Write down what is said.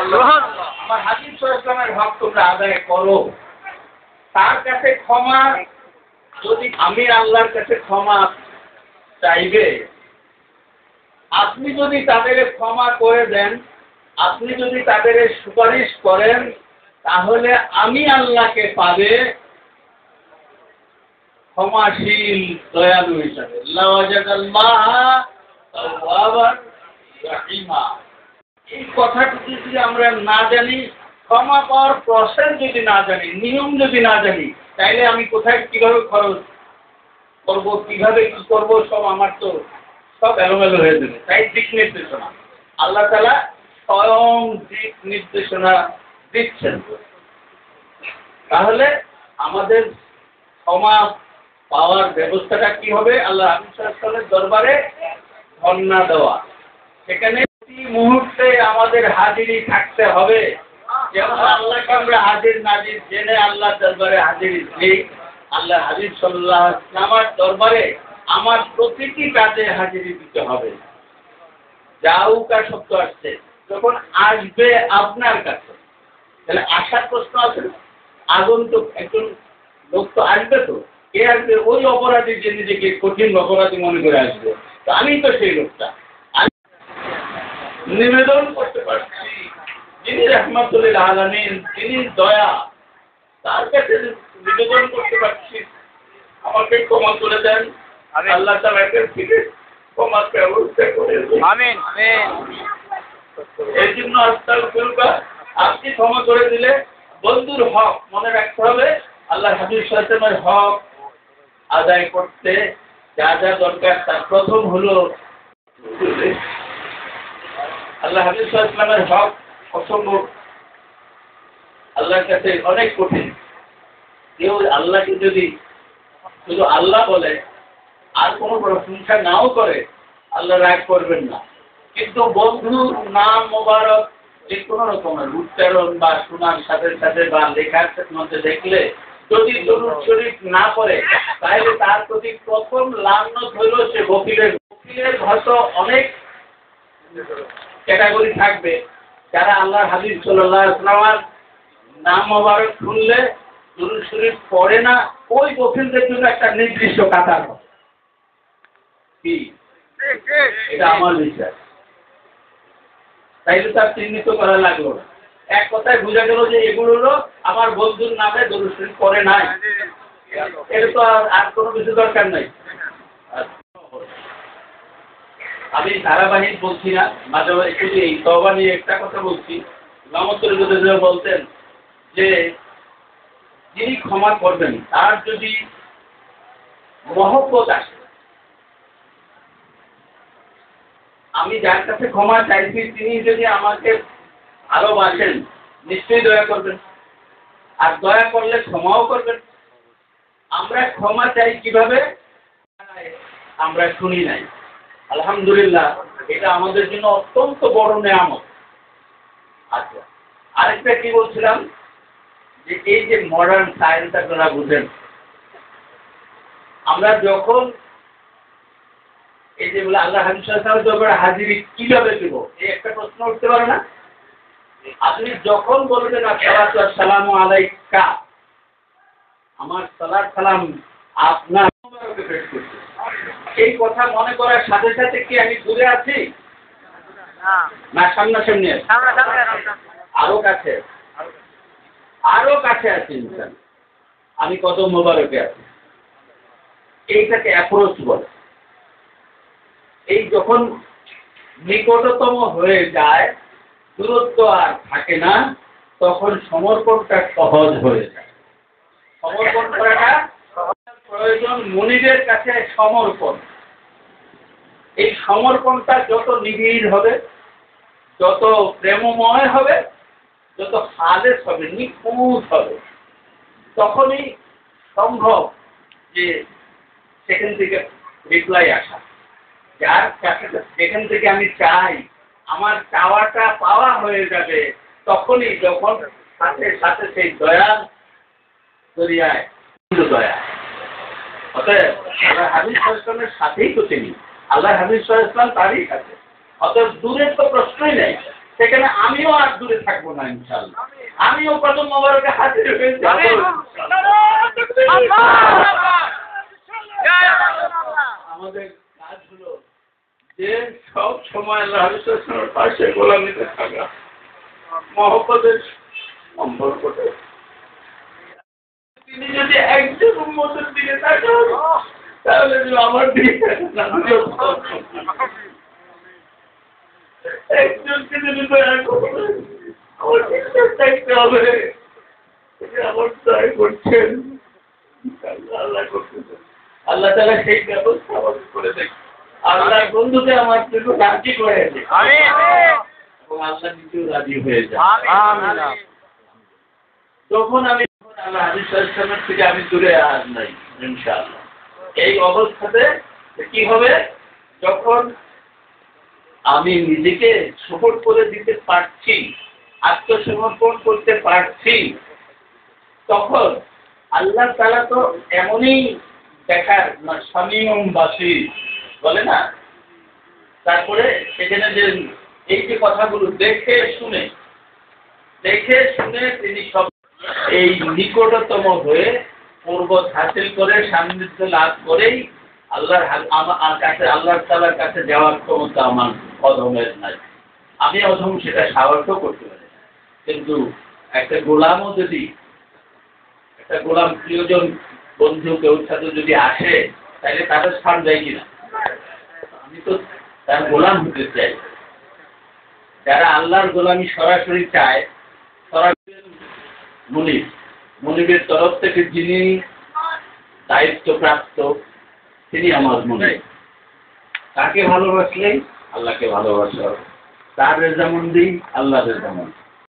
আমার হাবিব সাল্লাল্লাহু আলাইহি ওয়াসাল্লামের হক তোমরা আদায় করো। তার কাছে ক্ষমা, যদি আমি আল্লাহর কাছে ক্ষমা চাইবে, আপনি যদি তাদের ক্ষমা করে দেন, আপনি যদি তাদের সুপারিশ করেন, তাহলে আমি আল্লাহকে পাবে ক্ষমাশীল দয়ালু হিসাবে। এই কথাটুকু যদি আমরা না জানি, ক্ষমা পাওয়ার প্রসেস যদি না জানি, নিয়ম যদি না জানি, তাইলে আমি কোথায় কিভাবে খরচ করবো, কিভাবে কি করবো, সব আমার তো সব এলোমেলো হয়ে যাবে। তাই দিক নির্দেশনা আল্লাহ তাআলা স্বয়ং দিক নির্দেশনা দিচ্ছেন। তাহলে আমাদের ক্ষমা পাওয়ার ব্যবস্থাটা কি হবে? আল্লাহ হাবিব সাল্লাল্লাহু আলাইহি ওয়াসাল্লামের দরবারে ধর্ণা দেওয়া। সেখানে প্রতি মুহূর্তে আমাদের হাজিরি থাকতে হবে। যেমন আল্লাহকে আমরা হাজির নাজির জেনে আল্লাহর দরবারে হাজিরি দিই, আল্লাহ হাবিব সাল্লাল্লাহু আলাইহি ওয়াসাল্লামের দরবারে আমার প্রতিটি কাজে হাজিরি দিতে হবে। যাউকা শব্দ আসছে, যখন আসবে আপনার কাছে, তাহলে আসার প্রশ্ন আছে না? আগন্তুক একজন লোক তো আসবে, তো কে আসবে? ওই অপরাধী যে নিজেকে কঠিন অপরাধী মনে করে আসবে। তো আমি তো সেই লোকটা। আমি নিবেদন করতে পারছি যিনি রাহমাতুল আলামিন, তিনি দয়া, তার কাছে নিবেদন করতে পারছি আমাকে ক্ষমা করে দেন। আল্লাহ তাআলার থেকে ক্ষমার ব্যবস্থা করে দেন। আমিন আমিন। এই জন্য আস্তাগফিরুল্লাহ, আপনি ক্ষমা করে দিলে বন্ধুর হক মনে রাখতে হবে। আল্লাহ হাবিব সাল্লাল্লাহু আলাইহি ওয়াসাল্লামের হক আদায় করতে যা যা দরকার, তার প্রথম হলো আল্লাহ হাবিব সাল্লাল্লাহু আলাইহি ওয়াসাল্লামের হক অসম্ভব, আল্লাহর কাছে অনেক কঠিন। কেউ আল্লাহকে যদি শুধু আল্লাহ বলে আর কোনো প্রশংসা নাও করে, আল্লাহ রাগ করবেন না। কিন্তু বন্ধুর নাম মোবারক যে কোনো রকমের উচ্চারণ বা শোনার সাথে সাথে বা লেখার মধ্যে দেখলে যদি দরুদ শরীফ না পড়ে, তাহলে তার প্রতি প্রথম লানত হইল সে বকিলের। বকিলের হয়তো অনেক ক্যাটাগরি থাকবে, যারা আল্লাহর হাবিব সাল্লাল্লাহু আলাইহি ওয়াসাল্লামের নাম মোবারক শুনলে দরুদ শরীফ পড়ে না, ওই বকিলদের জন্য একটা নির্দিষ্ট কাতার হবে। কি এটা আমার বিশ্বাস। তাইলে তার চিহ্নিত করা লাগলো না। এক কথায় বোঝা গেল যে এগুলো আমার বন্ধুর নামে দরুদ শরীফ পড়ে নাই। এর তো আর কোনো কিছু দরকার নাই। আমি ধারাবাহিক বলছি না, মাঝে মাঝে শুধু এই তওবা নিয়ে একটা কথা বলছি। ইমাম বলতেন যে যিনি ক্ষমা করবেন তার যদি মহব্বত আসে, আমি যার কাছে ক্ষমা চাইছি তিনি যদি আমাকে ভালোবাসেন, নিশ্চয়ই দয়া করবেন, আর দয়া করলে ক্ষমাও করবেন। আমরা ক্ষমা চাই কিভাবে? আমরা শুনি নাই। আলহামদুলিল্লাহ, এটা আমাদের জন্য অত্যন্ত বড় নেয়ামত। আচ্ছা, আরেকটা কি বলছিলাম, যে এই যে মডার্ন সায়েন্স আপনারা বুঝেন, আমরা যখন এই যে বলে আল্লাহ হাবিব সাল্লাল্লাহু আলাইহি ওয়াসাল্লামের হাজিরি কিভাবে দেব, এই একটা প্রশ্ন উঠতে পারে না? আপনি যখন বলবেন আসসালাতু ওয়াসসালামু আলাইকা, আমার সালাত সালাম আপনার মোবারকে পেশ করছি, এই কথা মনে করার সাথে সাথে কি আমি দূরে আছি না সামনাসামনি আছি? আরো কাছে, আরো কাছে আছি ইনশাআল্লাহ। আমি কত মোবারকে আছি, এইটাকে অ্যাপ্রোচ বলে। এই যখন নিকটতম হয়ে যায়, দূরত্ব আর থাকে না, তখন সমর্পণটা সহজ হয়ে যায়। সমর্পণ করাটা প্রয়োজন মুনিদের কাছে সমর্পণ। এই সমর্পণটা যত নিবিড় হবে, যত প্রেমময় হবে, যত খালেস হবে, নিখুঁত হবে, তখনই সম্ভব যে সেখান থেকে রিপ্লাই আসা। যার কাছে যেখান থেকে আমি চাই আমার চাওয়াটা পাওয়া হয়ে যাবে, তখনই যখন সাথে সাথে সেই দয়া দরিয়ায় দয়া। অতএব আল্লাহ হাবিব সাল্লাল্লাহু আলাইহি ওয়াসাল্লামের সাথেই তো তিনি, আল্লাহ হাবিব সাল্লাল্লাহু আলাইহি ওয়াসাল্লাম তারই কাছে। অতএব দূরের তো প্রশ্নই নেই। সেখানে আমিও আর দূরে থাকবো না ইনশাআল্লাহ। আমিও কদম মোবারকে হাজির হয়ে যাব। আমাদের কাজ হলো যে সব সময় আল্লাহর রাসূলের পাশে গোলামিতে থাকা, মহব্বতের সম্পর্কটা। তিনি যদি একজন উম্মতের দিকে তাকান তাহলে আমার দিকে একজনকে যদি দয়া করবেন আমার বিশ্বাস থাকতে হবে আমার দয়া করছেন, আল্লাহ করতেছেন। আল্লাহ তাআলা সেই ব্যবস্থা আমাদের করে দেয়। আল্লাহর বন্ধুকে আমার জন্য রাজি করে দেয় এবং আল্লাহ নিজেও রাজি হয়ে যায়। তখন আমি আল্লাহ হাদিস সাল্লাল্লাহু থেকে আমি দূরে আর নাই ইনশাআল্লাহ। এই অবস্থাতে কি হবে, যখন আমি নিজেকে সাপোর্ট করে দিতে পারছি, আত্মসমর্পণ করতে পারছি, তখন আল্লাহ তাআলা তো এমনই দেখার সামিউম বাসীর বলে না, তারপরে সেখানে যে এই যে কথাগুলো দেখে শুনে তিনি সব এই নিকটতম হয়ে পূর্বত হাসিল করে সান্নিধ্য লাভ করেই আল্লাহ তাআলার কাছে যাওয়ার ক্ষমতা আমার অধমের নাই। আমি অধম সেটা সাহস করতে পারি, কিন্তু একটা গোলামও যদি একটা গোলাম প্রিয়জন বন্ধু কেউ সাথে যদি আসে তাহলে তাদের স্থান যায় কিনা? আমি তো তার গোলাম হতে চাই। যারা আল্লাহর গোলামি সরাসরি চায়, সরাসরি মুনিবের তরফ থেকে যিনি দায়িত্বপ্রাপ্ত তিনি আমার মুনিব। তাকে ভালোবাসলেই আল্লাহকে ভালোবাসা, তার রেজামন্দি আল্লাহ রেজামন্দি।